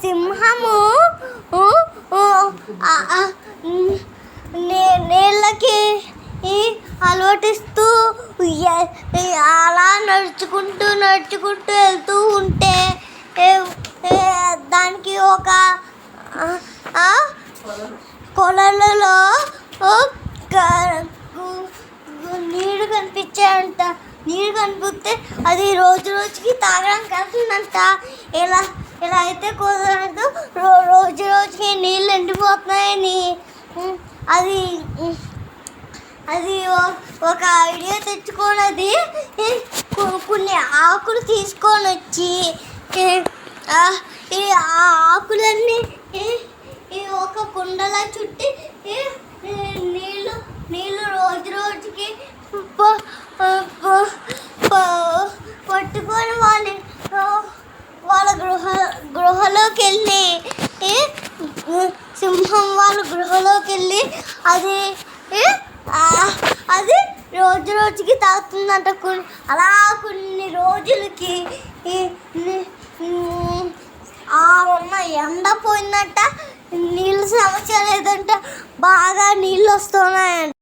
సింహము నీళ్ళకి అలవాటిస్తూ అలా నడుచుకుంటూ వెళ్తూ ఉంటే దానికి ఒక కొలలలో నీళ్ళు కనిపించాయంట. నీళ్ళు కనిపిస్తే అది రోజు రోజుకి తాగడానికి వెళ్తుందంట. ఇలా అయితే కుదరదు, రోజు రోజుకి నీళ్ళు ఎండిపోతున్నాయని అది ఒక ఐడియా తెచ్చుకున్నది. కొన్ని ఆకులు తీసుకొని వచ్చి ఈ ఆకులన్నీ ఒక కుండలా చుట్టి నీళ్ళు రోజు రోజుకి పట్టుకొని వాళ్ళ గృహలోకి వెళ్ళి సింహం వాళ్ళ గృహలోకి వెళ్ళి అది రోజు రోజుకి తాగుతుందంట. అలా కొన్ని రోజులకి ఉన్న ఎండ పోయిందంట. నీళ్ళు సమస్య లేదంట, బాగా నీళ్ళు వస్తున్నాయంట.